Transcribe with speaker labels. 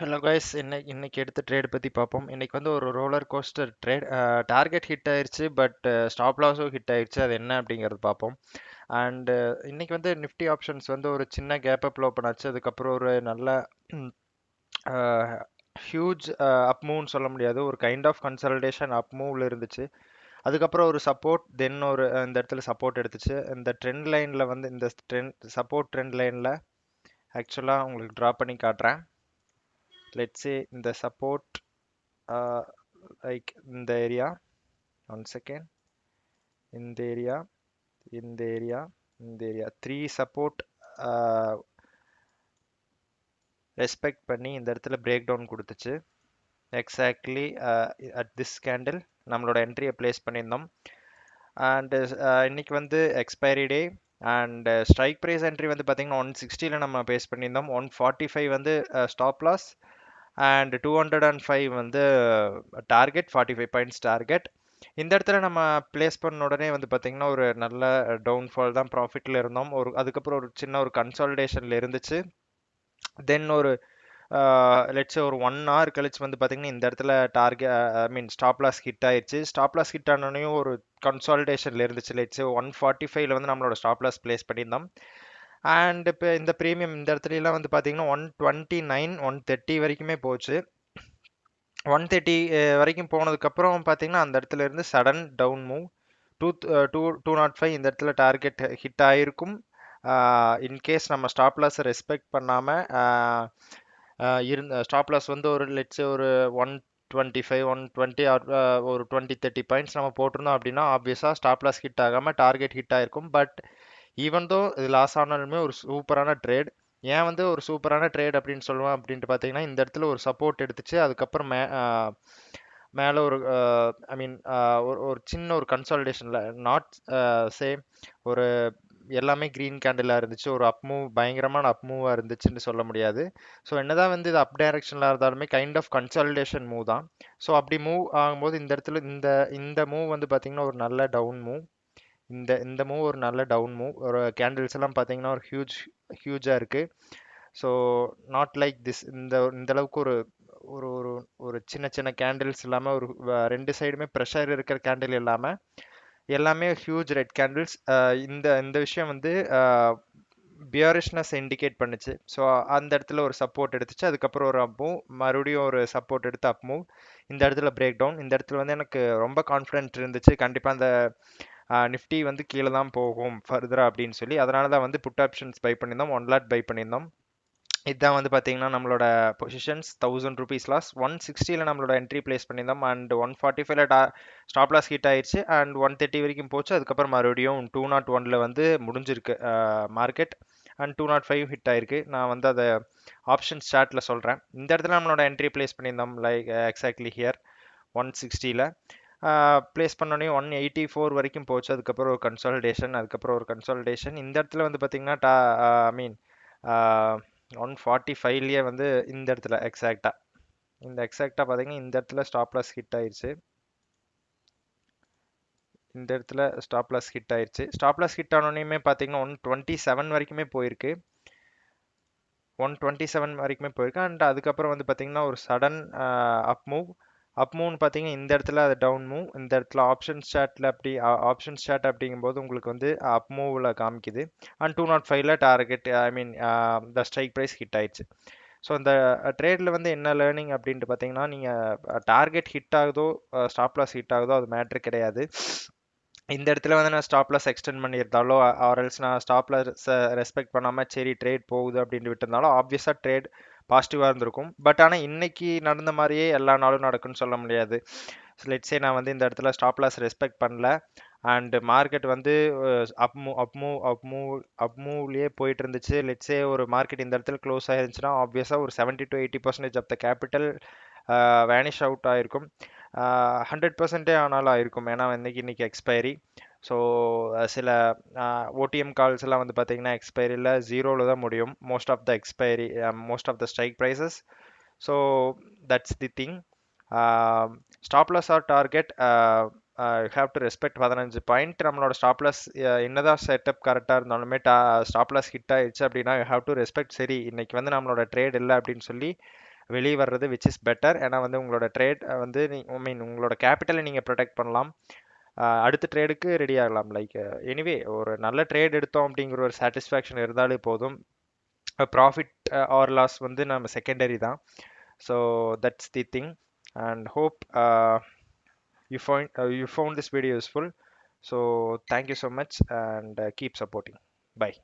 Speaker 1: Hello guys, இன்னைக்கு எடுத்த trade பற்றி பார்ப்போம். இன்னைக்கு வந்து ஒரு roller coaster trade. Target hit ஆயிருச்சு, பட் ஸ்டாப் லாஸும் ஹிட் ஆயிருச்சு. அது என்ன அப்படிங்கிறது பார்ப்போம். அண்ட் இன்னைக்கு வந்து நிஃப்டி ஆப்ஷன்ஸ் வந்து ஒரு சின்ன கேப் அப்ல ஓப்பன் ஆச்சு. அதுக்கப்புறம் ஒரு நல்ல ஹியூஜ் அப் மூவ்னு சொல்ல முடியாது, ஒரு கைண்ட் ஆஃப் கன்சல்டேஷன் அப் மூவ்ல இருந்துச்சு. அதுக்கப்புறம் ஒரு சப்போர்ட், தென் ஒரு இந்த இடத்துல சப்போர்ட் எடுத்துச்சு. இந்த ட்ரெண்ட் லைன்ல வந்து இந்த சப்போர்ட் ட்ரெண்ட் லைன்ல ஆக்சுவலாக உங்களுக்கு ட்ரா பண்ணி காட்டுறேன். லெட்ஸ் சே இந்த சப்போர்ட், லைக் இந்த ஏரியா, ஒன் செகண்ட், இந்த ஏரியா, இந்த ஏரியா, இந்த ஏரியா, த்ரீ சப்போர்ட் ரெஸ்பெக்ட் பண்ணி இந்த இடத்துல பிரேக் டவுன் கொடுத்துச்சு. எக்ஸாக்ட்லி அட் திஸ் கேண்டில் நம்மளோட என்ட்ரியை பிளேஸ் பண்ணியிருந்தோம். அண்ட் இன்னைக்கு வந்து expiry day. And strike price entry வந்து பார்த்தீங்கன்னா 160 நம்ம பேஸ் பண்ணியிருந்தோம். 145 வந்து ஸ்டாப் லாஸ், அண்ட் 205 வந்து டார்கெட், 45 பாயிண்ட்ஸ் டார்கெட். இந்த இடத்துல நம்ம பிளேஸ் பண்ண உடனே வந்து பார்த்தீங்கன்னா ஒரு நல்ல டவுன்ஃபால் தான், ப்ராஃபிட்ல இருந்தோம். அதுக்கப்புறம் ஒரு சின்ன ஒரு கன்சாலிடேஷன்ல இருந்துச்சு. தென் ஒரு லெட்ஸ் ஒரு 1 hour கழிச்சு வந்து பார்த்தீங்கன்னா இந்த இடத்துல target, I mean stop loss hit ஆயிடுச்சு. ஸ்டாப் லாஸ் ஹிட் ஆனோடனையும் ஒரு கன்சாலிடேஷன்ல இருந்துச்சு. லெட்ஸ் 145ல வந்து நம்மளோட ஸ்டாப் லாஸ் பிளேஸ் பண்ணியிருந்தோம். அண்ட் இப்போ இந்த ப்ரீமியம் இந்த இடத்துல எல்லாம் வந்து பார்த்தீங்கன்னா 129 130 வரைக்குமே போச்சு. 130 வரைக்கும் போனதுக்கப்புறம் பார்த்தீங்கன்னா அந்த இடத்துல இருந்து sudden down move. To to 205 இந்த இடத்துல டார்கெட் ஹிட் ஆகிருக்கும். இன்கேஸ் நம்ம ஸ்டாப் லாஸை ரெஸ்பெக்ட் பண்ணாமல் இருந்த ஸ்டாப் லாஸ் வந்து ஒரு லெட்ஸ் ஒரு 125 120 ஒரு 20-30 பாயிண்ட்ஸ் நம்ம போட்டிருந்தோம் அப்படின்னா ஆப்வியஸாக ஸ்டாப் லாஸ் ஹிட் ஆகாமல் டார்கெட் ஹிட் ஆயிருக்கும். பட் ஈவன் தோ இது லாஸ் ஆனாலுமே ஒரு சூப்பரான ட்ரேட். ஏன் வந்து ஒரு சூப்பரான ட்ரேட் அப்படின்னு சொல்லுவேன் அப்படின்ட்டு பார்த்தீங்கன்னா, இந்த இடத்துல ஒரு சப்போர்ட் எடுத்துச்சு. அதுக்கப்புறம் மேலே ஒரு ஐ மீன் ஒரு ஒரு சின்ன ஒரு கன்சாலிடேஷனில், நாட் சேம், ஒரு எல்லாமே க்ரீன் கேண்டிலாக இருந்துச்சு. ஒரு அப் மூவ், பயங்கரமான அப் மூவாக இருந்துச்சுன்னு சொல்ல முடியாது. ஸோ என்னதான் வந்து இது அப் டைரக்ஷனில் இருந்தாலுமே கைண்ட் ஆஃப் கன்சாலிடேஷன் மூவ் தான். ஸோ அப்படி மூவ் ஆகும்போது இந்த இடத்துல இந்த இந்த மூவ் வந்து பார்த்தீங்கன்னா ஒரு நல்ல டவுன் மூவ். இந்த இந்த மூவ் ஒரு நல்ல டவுன் மூவ். ஒரு கேண்டில்ஸ் எல்லாம் பார்த்தீங்கன்னா ஒரு ஹியூஜாக இருக்கு. ஸோ நாட் லைக் திஸ், இந்த அளவுக்கு ஒரு ஒரு ஒரு ஒரு சின்ன சின்ன கேண்டில்ஸ் இல்லாமல், ஒரு ரெண்டு சைடுமே ப்ரெஷர் இருக்கிற கேண்டில் இல்லாமல் எல்லாமே ஹியூஜ் ரெட் கேண்டில்ஸ். இந்த இந்த விஷயம் வந்து பியரிஷ்னஸ் இண்டிகேட் பண்ணுச்சு. ஸோ அந்த இடத்துல ஒரு சப்போர்ட் எடுத்துச்சு. அதுக்கப்புறம் ஒரு அப் மூவ், மறுபடியும் ஒரு சப்போர்ட் எடுத்து அப் மூவ். இந்த இடத்துல பிரேக் டவுன். இந்த இடத்துல வந்து எனக்கு ரொம்ப கான்ஃபிடென்ட் இருந்துச்சு, கண்டிப்பாக அந்த நிஃப்டி வந்து கீழே தான் போகும் ஃபர்தரா அப்படின்னு சொல்லி. அதனால தான் வந்து புட் ஆப்ஷன்ஸ் பை பண்ணியிருந்தோம், 1 lot பை பண்ணியிருந்தோம். இதுதான் வந்து பார்த்தீங்கன்னா நம்மளோட பொசிஷன்ஸ். 1000 rupees loss. 160ல நம்மளோட என்ட்ரி பிளேஸ் பண்ணியிருந்தோம். அண்ட் 145ல ஸ்டாப் லாஸ் ஹிட் ஆயிடுச்சு. அண்ட் 130 வரைக்கும் போச்சு. அதுக்கப்புறம் மறுபடியும் 201ல வந்து முடிஞ்சிருக்கு மார்க்கெட். அண்ட் 205 ஹிட் ஆயிருக்கு. நான் வந்து அதை ஆப்ஷன்ஸ் சார்ட்டில் சொல்கிறேன். இந்த இடத்துல நம்மளோட என்ட்ரி பிளேஸ் பண்ணியிருந்தோம், லைக் எக்ஸாக்ட்லி ஹியர் 160ல பிளேஸ் பண்ணோடனே 184 வரைக்கும் போச்சு. அதுக்கப்புறம் ஒரு கன்சாலிடேஷன், அதுக்கப்புறம் ஒரு கன்சாலிடேஷன். இந்த இடத்துல வந்து பார்த்தீங்கன்னா ஐ மீன் 145லேயே வந்து இந்த இடத்துல எக்ஸாக்டாக பார்த்தீங்கன்னா இந்த இடத்துல ஸ்டாப் லாஸ் ஹிட் ஆயிடுச்சு. இந்த இடத்துல ஸ்டாப் லாஸ் ஹிட் ஆயிடுச்சு. ஸ்டாப் லாஸ் ஹிட் ஆனோடனே பார்த்தீங்கன்னா 127 வரைக்குமே போயிருக்கு. 127 வரைக்குமே போயிருக்கு. அண்ட் அதுக்கப்புறம் வந்து பார்த்தீங்கன்னா ஒரு சடன் அப் மூவ். அப் மூவ்னு பார்த்தீங்கன்னா இந்த இடத்துல அது டவுன் மூவ். இந்த இடத்துல ஆப்ஷன்ஸ் சார்ட்டில் அப்படி ஆப்ஷன்ஸ் சார்ட் அப்படிங்கும்போது உங்களுக்கு வந்து அப் மூவில் காமிக்குது. அண்ட் 205ல target, I mean the strike price hit ஆயிடுச்சு. ஸோ இந்த ட்ரேடில் வந்து என்ன லேர்னிங் அப்படின்ட்டு பார்த்தீங்கன்னா, நீங்கள் டார்கெட் ஹிட் ஆகுதோ ஸ்டாப் லாஸ் ஹிட் ஆகுதோ அது மேட்ரு கிடையாது. இந்த இடத்துல வந்து நான் ஸ்டாப் லாஸ் எக்ஸ்டெண்ட் பண்ணியிருந்தாலோ ஆர்எல்ஸ் நான் ஸ்டாப் லாஸ் ரெஸ்பெக்ட் பண்ணாமல் சரி ட்ரேட் போகுது அப்படின்ட்டு விட்டுருந்தாலும் ஆப்வியஸாக ட்ரேட் பாசிட்டிவாக இருந்திருக்கும். பட் ஆனால் இன்னைக்கு நடந்த மாதிரியே எல்லா நாளும் நடக்குன்னு சொல்ல முடியாது. லெட்ஸே நான் வந்து இந்த இடத்துல ஸ்டாப் லாஸ் ரெஸ்பெக்ட் பண்ணல அண்ட் மார்க்கெட் வந்து அப் மூவ்லேயே போயிட்டு இருந்துச்சு. லெட்ஸே ஒரு மார்க்கெட் இந்த இடத்துல க்ளோஸ் ஆயிருந்துச்சுன்னா ஆப்வியஸாக ஒரு 70-80% of the capital vanish out ஆயிருக்கும். 100% ஆனாலும் ஆயிருக்கும். ஏன்னா இன்னைக்கு எக்ஸ்பைரி. ஸோ சில ஓடிஎம் கால்ஸ் எல்லாம் வந்து பார்த்தீங்கன்னா எக்ஸ்பைரியில் ஜீரோவில் தான் முடியும், most of the expiry, most of the strike prices. So that's the thing. Stop loss or target, have to respect 15 point. நம்மளோட ஸ்டாப் லாஸ் என்னதான் செட்டப் கரெக்டாக இருந்தாலுமே ஸ்டாப் லாஸ் ஹிட் ஆயிடுச்சு அப்படின்னா யூ ஹேவ் டு ரெஸ்பெக்ட். சரி இன்னைக்கு வந்து நம்மளோட ட்ரேட் இல்லை அப்படின்னு சொல்லி வெளியே வர்றது விச் இஸ் பெட்டர். ஏன்னா வந்து உங்களோட ட்ரேட் வந்து ஐ மீன் உங்களோட கேபிட்டலை நீங்கள் ப்ரொடெக்ட் பண்ணலாம். அடுத்த ட்ரேடுக்கு ரெடி ஆகலாம். லைக் எனிவே ஒரு நல்ல ட்ரேட் எடுத்தோம் அப்படிங்கிற ஒரு சாட்டிஸ்ஃபேக்ஷன் இருந்தாலே போதும். ப்ராஃபிட் ஆர் லாஸ் வந்து நம்ம செகண்டரி தான். So that's the thing. And hope you found this video useful. So thank you so much and keep supporting. Bye.